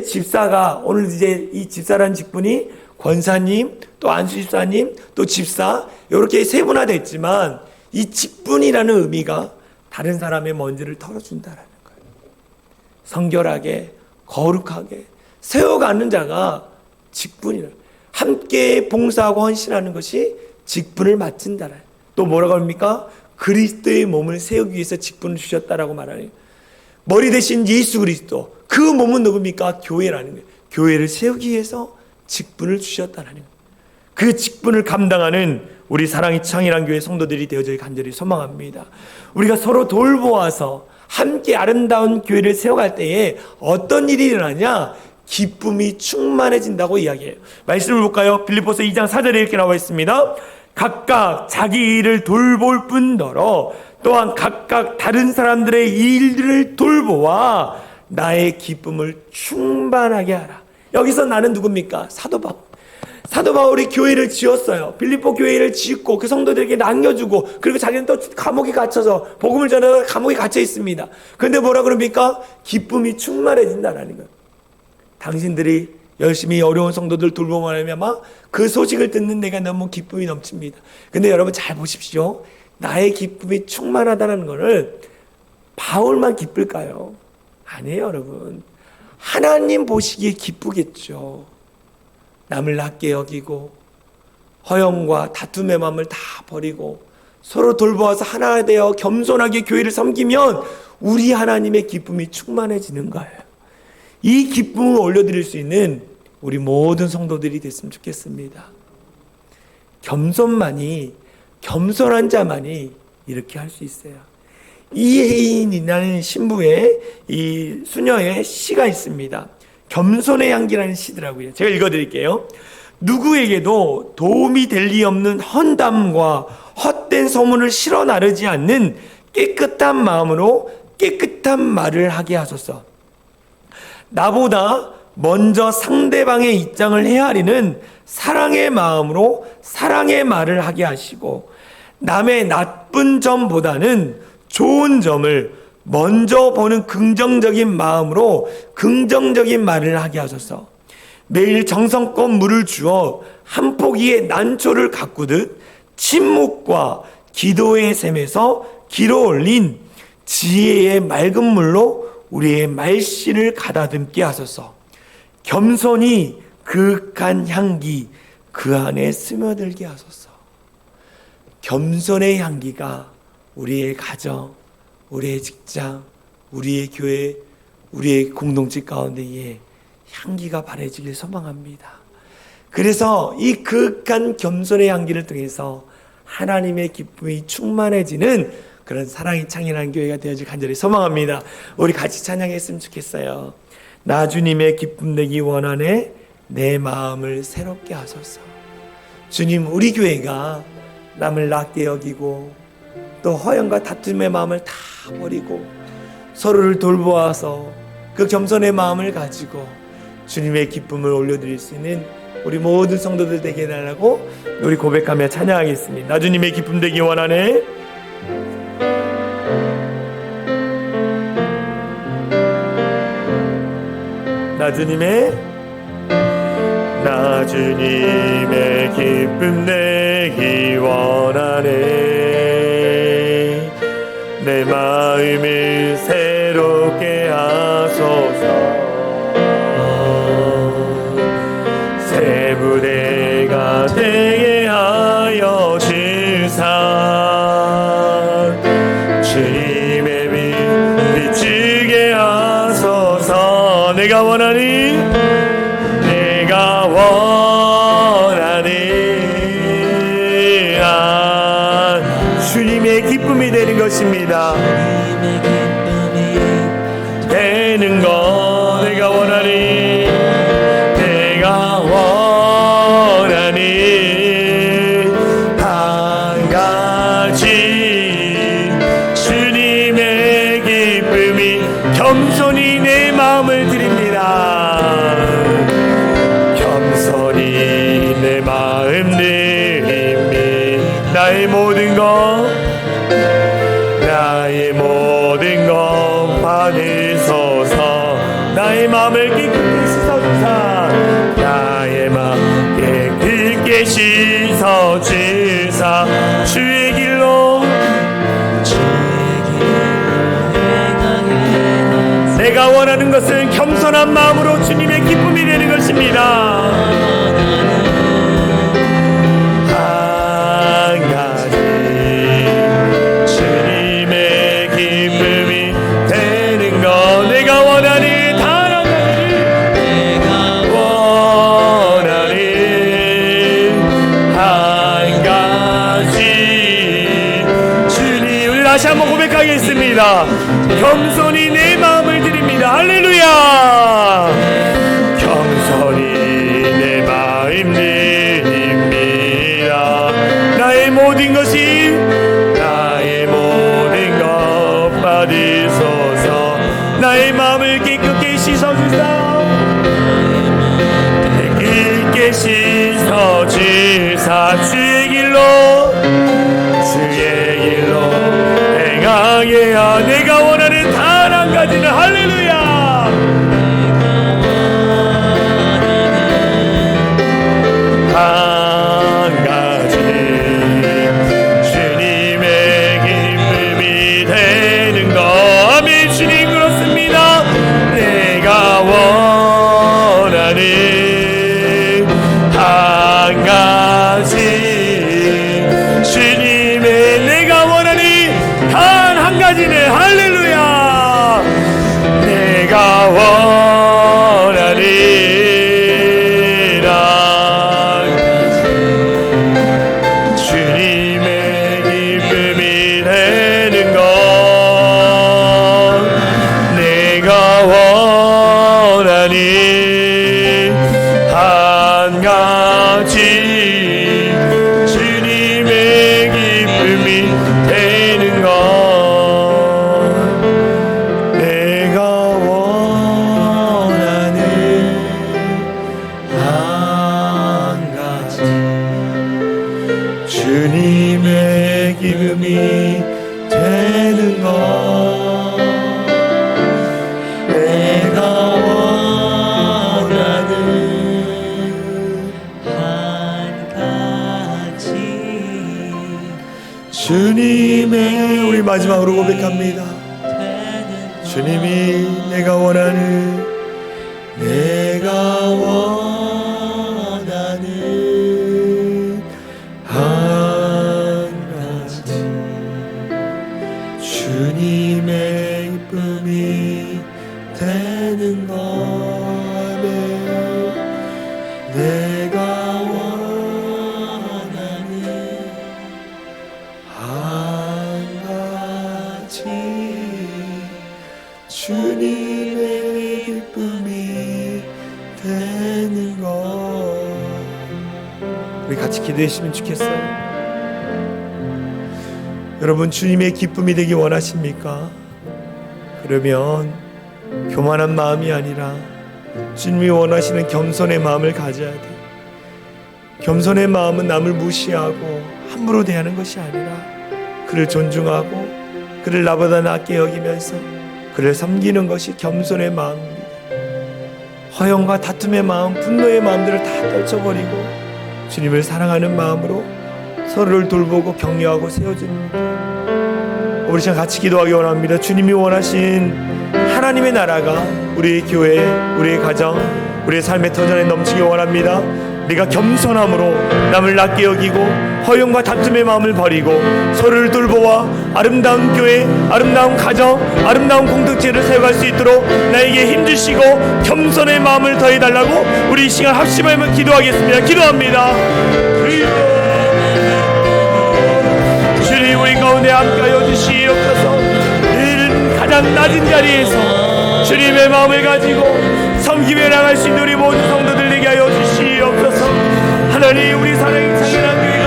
A: 이 집사라는 직분이 권사님, 또 안수집사님, 또 집사, 이렇게 세분화되어 있지만 이 직분이라는 의미가 다른 사람의 먼지를 털어준다라는 거예요. 성결하게, 거룩하게 세워가는 자가 직분이라. 함께 봉사하고 헌신하는 것이 직분을 맡은다라. 또 뭐라고 합니까? 그리스도의 몸을 세우기 위해서 직분을 주셨다라고 말하네요. 머리 대신 예수 그리스도, 그 몸은 누굽니까? 교회라는 거예요. 교회를 세우기 위해서 직분을 주셨다라는 거예요. 그 직분을 감당하는 우리 사랑의 창이란 교회 성도들이 되어질 간절히 소망합니다. 우리가 서로 돌보아서 함께 아름다운 교회를 세워갈 때에 어떤 일이 일어나냐? 기쁨이 충만해진다고 이야기해요. 말씀을 볼까요? 빌립보서 2장 4절에 이렇게 나와 있습니다. 각각 자기 일을 돌볼 뿐더러 또한 각각 다른 사람들의 일들을 돌보아 나의 기쁨을 충만하게 하라. 여기서 나는 누굽니까? 사도 바울. 사도 바울이 교회를 지었어요. 빌립보 교회를 짓고 그 성도들에게 남겨주고, 그리고 자기는 또 감옥에 갇혀서 복음을 전하다가 감옥에 갇혀 있습니다. 그런데 뭐라 그럽니까? 기쁨이 충만해진다라는 거예요. 당신들이 열심히 어려운 성도들 돌보면 그 소식을 듣는 내가 너무 기쁨이 넘칩니다. 근데 여러분 잘 보십시오. 나의 기쁨이 충만하다는 것을 바울만 기쁠까요? 아니에요, 여러분. 하나님 보시기에 기쁘겠죠. 남을 낮게 여기고 허영과 다툼의 마음을 다 버리고 서로 돌보아서 하나 되어 겸손하게 교회를 섬기면 우리 하나님의 기쁨이 충만해지는 거예요. 이 기쁨을 올려드릴 수 있는 우리 모든 성도들이 됐으면 좋겠습니다. 겸손한 자만이 이렇게 할 수 있어요. 이혜인이라는 신부의 이 수녀의 시가 있습니다. 겸손의 향기라는 시더라고요. 제가 읽어드릴게요. 누구에게도 도움이 될 리 없는 헌담과 헛된 소문을 실어 나르지 않는 깨끗한 마음으로 깨끗한 말을 하게 하소서. 나보다 먼저 상대방의 입장을 헤아리는 사랑의 마음으로 사랑의 말을 하게 하시고, 남의 나쁜 점보다는 좋은 점을 먼저 보는 긍정적인 마음으로 긍정적인 말을 하게 하소서. 매일 정성껏 물을 주어 한 포기의 난초를 가꾸듯 침묵과 기도의 샘에서 길어 올린 지혜의 맑은 물로 우리의 말씨를 가다듬게 하소서. 겸손히 그윽한 향기 그 안에 스며들게 하소서. 겸손의 향기가 우리의 가정, 우리의 직장, 우리의 교회, 우리의 공동체 가운데에 향기가 바래지길 소망합니다. 그래서 이 그윽한 겸손의 향기를 통해서 하나님의 기쁨이 충만해지는 그런 사랑이 창현한 교회가 되어질 간절히 소망합니다. 우리 같이 찬양했으면 좋겠어요. 나 주님의 기쁨 되기 원하네 내 마음을 새롭게 하소서. 주님, 우리 교회가 남을 낮게 여기고 또 허영과 다툼의 마음을 다 버리고 서로를 돌보아서 그 겸손의 마음을 가지고 주님의 기쁨을 올려드릴 수 있는 우리 모든 성도들 되게 해달라고 우리 고백하며 찬양하겠습니다. 나 주님의 기쁨 되기 원하네. 나 주님의 기쁨 되기 원하네. 내 마음을 새롭게 하소서. 새 부대가 되게 하여 주사. 주님의 빛 비추게 하소서. 내가 원하니 주님의 기쁨이 되는 것입니다. 되는 것 내가 원하니 내가 원하니 한 가지 주님의 기쁨이 겸손히 내 마음을 드립니다. 겸손히 내 마음 드립니다. 나의 모든 것 받으소서. 나의 마음을 깨끗게 씻어주사. 나의 마음 깨끗게 씻어주사. 주의 길로 내가 원하는 것은 겸손한 마음으로 주님의 기쁨이 되는 것입니다. 다시 한번 고백하겠습니다. 겸손히 내 마음을 드립니다. 할렐루야. 겸손히 내 마음 드립니다. 나의 모든 것이 나의 모든 것 받으소서. 나의 마음을 깨끗게 씻어주사. 깨끗게 씻어주사. 주의 길로 행하게 하. 내가 원하는 다 주님 한 가지 주님의 기쁨이 되는 것 내가 원하는 한 가지 주님의 기쁨이 되는 것 내가 원하는 한 가지 주님의 우리 마지막으로 고백합니다. 주님이 내가 원하는 한 가지 주님의 기쁨이 되는 것에 내가 원하는 한 가지 주님의 기쁨이 되는 것 우리 같이 기도했으면 좋겠어요. 여러분 주님의 기쁨이 되기 원하십니까? 그러면 교만한 마음이 아니라 주님이 원하시는 겸손의 마음을 가져야 돼. 겸손의 마음은 남을 무시하고 함부로 대하는 것이 아니라 그를 존중하고 그를 나보다 낮게 여기면서 그를 섬기는 것이 겸손의 마음입니다. 허영과 다툼의 마음, 분노의 마음들을 다 떨쳐버리고 주님을 사랑하는 마음으로 서로를 돌보고 격려하고 세워줍니다. 우리 시간 같이 기도하기 원합니다. 주님이 원하신 하나님의 나라가 우리의 교회, 우리의 가정, 우리의 삶의 터전에 넘치기 원합니다. 내가 겸손함으로 남을 낮게 여기고 허영과 다툼의 마음을 버리고 서로를 돌보아 아름다운 교회, 아름다운 가정, 아름다운 공동체를 세워갈 수 있도록 나에게 힘주시고 겸손의 마음을 더해달라고 우리 이 시간 합심하며 기도하겠습니다. 기도합니다. 주님 우리 가운데 함께하여 주시옵소서. 이른 가장 낮은 자리에서 주님의 마음을 가지고 섬기며 나갈 수 있는 우리 모든 성도들 되게 하여 주시옵소서. 하나님 우리 사랑의 창현한 교회가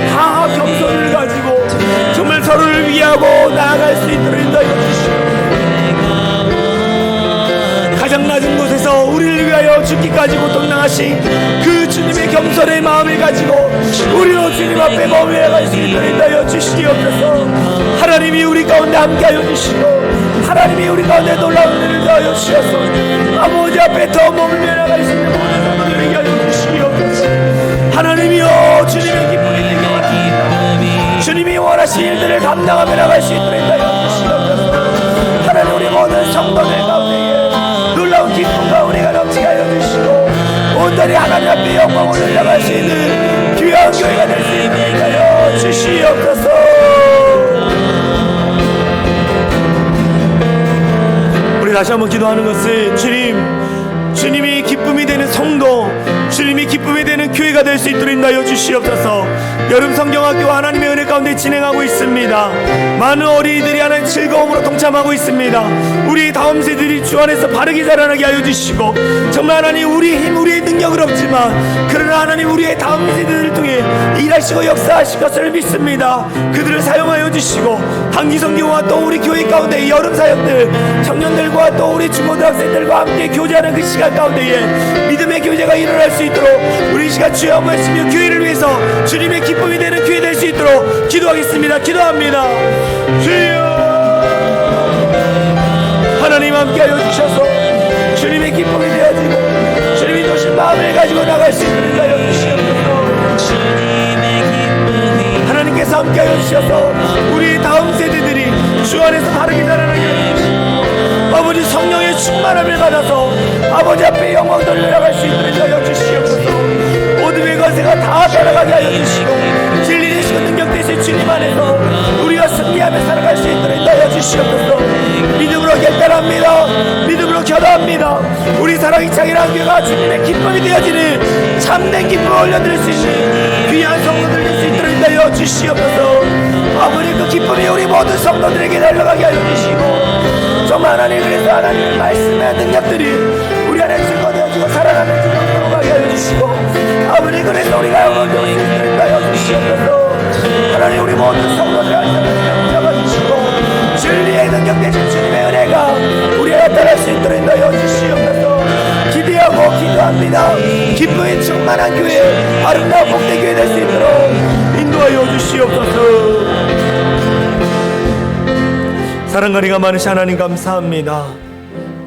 A: 다 겸손을 가지고 정말 서로를 위하고 나아갈 수 있도록 인도하여 주시옵소서. 가장 낮은 곳에서 우리를 위하여 죽기까지 고통당하신 그 주님의 겸손의 마음을 가지고 우리로 주님 앞에 머물러갈 수 있도록 인도하여 주시옵소서. 하나님이 우리 가운데 함께하여 주시고 하나님이 우리 가운데 놀라운 일을 더하여 주셔서 아버지 앞에 더 머물러 나갈 수 있는 모든 사람들에게 하여 주시옵소서. 하나님이여 주님의 기쁨이 되게 원합니다. 주님이 원하신 일들을 감당하며 나갈 수 있도록 하여 주시옵소서. 하나님 우리 모든 성도들 가운데 놀라운 기쁨과 은혜가 넘치게 하여 주시고 온전히 하나님 앞에 영광을 올려갈 수 있는 귀한 교회가 될 수 있도록 하여 주시옵소서. 우리 다시 한번 기도하는 것은 주님이 기쁨이 되는 성도, 주님이 기쁨이 되는 교회가 될 수 있도록 인도하여 주시옵소서. 여름 성경학교 하나님의 은혜 가운데 진행하고 있습니다. 많은 어린이들이 하나님 즐거움으로 동참하고 있습니다. 우리 다음 세대들이 주 안에서 바르게 자라나게 하여 주시고 정말 하나님 우리의 힘, 우리의 능력은 없지만 그러나 하나님 우리의 다음 세대들을 통해 일하시고 역사하실 것을 믿습니다. 그들을 사용하여 주시고 단기 성경과 또 우리 교회 가운데 여름 사역들 청년들과 또 우리 중고등학생들과 함께 교제하는 그 시간 가운데에 믿음의 교제가 일어날 수 있도록 우리 이 시간 주여 한번 했으며 교회를 위해서 주님의 기쁨이 되는 교회 될 수 있도록 기도하겠습니다. 기도합니다. 주여 하나님 함께하여 주셔서 주님의 기쁨이 되어지고 주님이 도신 마음을 가지고 나갈 수 있도록 하여 주시옵소서. 하나님께서 함께하여 주셔서 우리 다음 세대들이 주 안에서 바르게 자라나게 하여 주시고 아버지 성령의 충만함을 받아서 아버지 앞에 영광 돌려나갈 수 있도록 하여 주시옵소서. 모든 것에가 다 따라가게 하여 주시고 진리 되시고 능력 되신 주님 안에서 우리가 승리하며 살아갈 수 있도록 하여 주시옵소서. 믿음으로 결단합니다. 믿음으로 기도합니다. 우리 사랑이 창이라는 교회가 주님의 기쁨이 되어지는 참된 기쁨을 올려드릴 수 있는 귀한 성도들 될 수 있도록 하여 주시옵소서. 아버지 그 기쁨이 우리 모든 성도들에게 날아가게 하여 주시고 정말 하나님 그래서 하나님의 말씀의 능력들이 우리 안에 주시고 아버지 그래서 우리가 먼저 우리를 따여 주시옵소서. 하나님 우리 모든 성도들 안전하게 잡아주시고 진리의 능력 되신 주님의 은혜가 우리에 나타날 수 있도록 인도하여 주시옵소서. 기대하고 기도합니다. 기쁨이 충만한 교회, 아름다운 복된 교회 될 수 있도록 인도하여 주시옵소서. 사랑과 은혜가 많으신 하나님 감사합니다.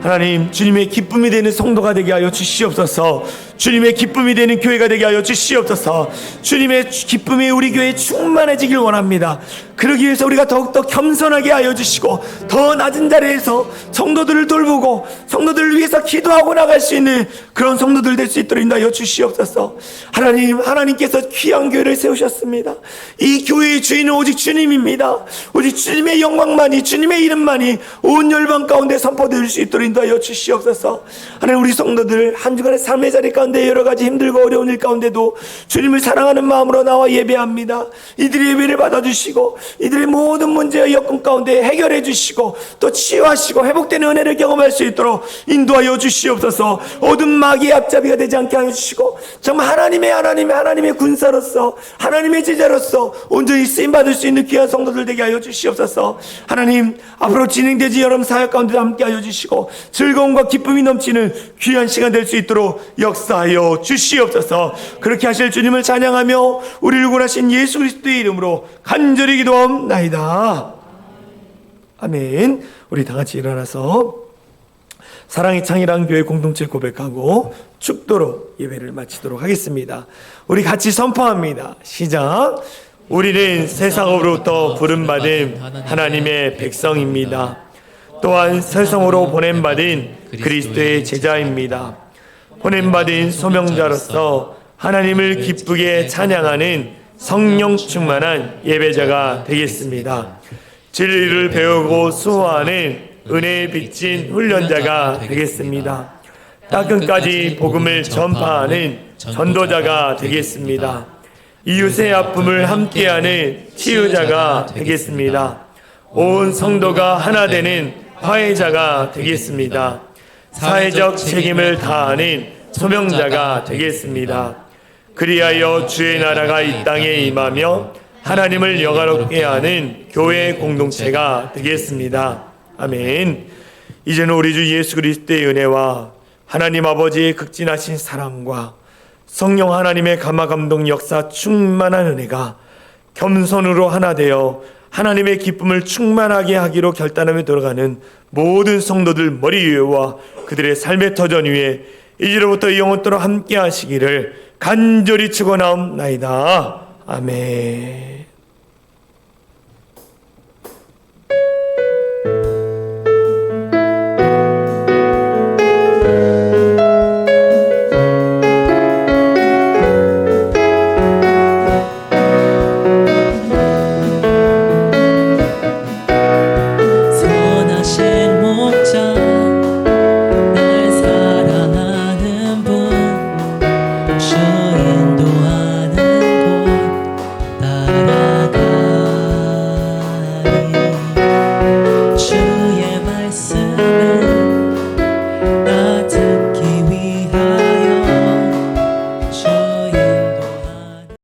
A: 하나님 주님의 기쁨이 되는 성도가 되게 하여 주시옵소서. 주님의 기쁨이 되는 교회가 되게 하여 주시옵소서. 주님의 기쁨이 우리 교회에 충만해지길 원합니다. 그러기 위해서 우리가 더욱더 겸손하게 하여 주시고 더 낮은 자리에서 성도들을 돌보고 성도들을 위해서 기도하고 나갈 수 있는 그런 성도들 될 수 있도록 인도하여 주시옵소서. 하나님께서 귀한 교회를 세우셨습니다. 이 교회의 주인은 오직 주님입니다. 오직 주님의 영광만이, 주님의 이름만이 온 열방 가운데 선포될 수 있도록 인도하여 주시옵소서. 하나님 우리 성도들 한 주간의 삶의 자리 가운데 여러 가지 힘들고 어려운 일 가운데도 주님을 사랑하는 마음으로 나와 예배합니다. 이들의 예배를 받아주시고 이들의 모든 문제와 여건 가운데 해결해 주시고 또 치유하시고 회복되는 은혜를 경험할 수 있도록 인도하여 주시옵소서. 어둠 마귀의 앞잡이가 되지 않게 하여 주시고 정말 하나님의 군사로서 하나님의 제자로서 온전히 쓰임받을 수 있는 귀한 성도들 되게 하여 주시옵소서. 하나님 앞으로 진행되지 여러 사역 가운데 함께 하여 주시고 즐거움과 기쁨이 넘치는 귀한 시간 될 수 있도록 역사하여 주시옵소서. 그렇게 하실 주님을 찬양하며 우리를 구원하신 예수 그리스도의 이름으로 간절히 기도합나이다. 아멘. 우리 다 같이 일어나서 사랑의 창이랑 교회 공동체 고백하고 축도로 예배를 마치도록 하겠습니다. 우리 같이 선포합니다. 시작. 우리는 세상으로부터 부름받은 하나님의 백성입니다. 또한 세상으로 보냄받은 그리스도의 제자입니다. 보냄받은 소명자로서 하나님을 기쁘게 찬양하는 성령 충만한 예배자가 되겠습니다. 진리를 배우고 수호하는 은혜에 비친 훈련자가 되겠습니다. 땅끝까지 복음을 전파하는 전도자가 되겠습니다. 이웃의 아픔을 함께하는 치유자가 되겠습니다. 온 성도가 하나 되는 화해자가 되겠습니다. 사회적 책임을 다하는 소명자가 되겠습니다. 그리하여 주의 나라가 이 땅에 임하며 하나님을 영화롭게 하는 교회 공동체가 되겠습니다. 아멘. 이제는 우리 주 예수 그리스도의 은혜와 하나님 아버지의 극진하신 사랑과 성령 하나님의 감화감동 역사 충만한 은혜가 겸손으로 하나 되어 하나님의 기쁨을 충만하게 하기로 결단하며 돌아가는 모든 성도들 머리 위에와 그들의 삶의 터전 위에 이제로부터 영원토록 함께 하시기를 간절히 축원하옵나이다. 아멘.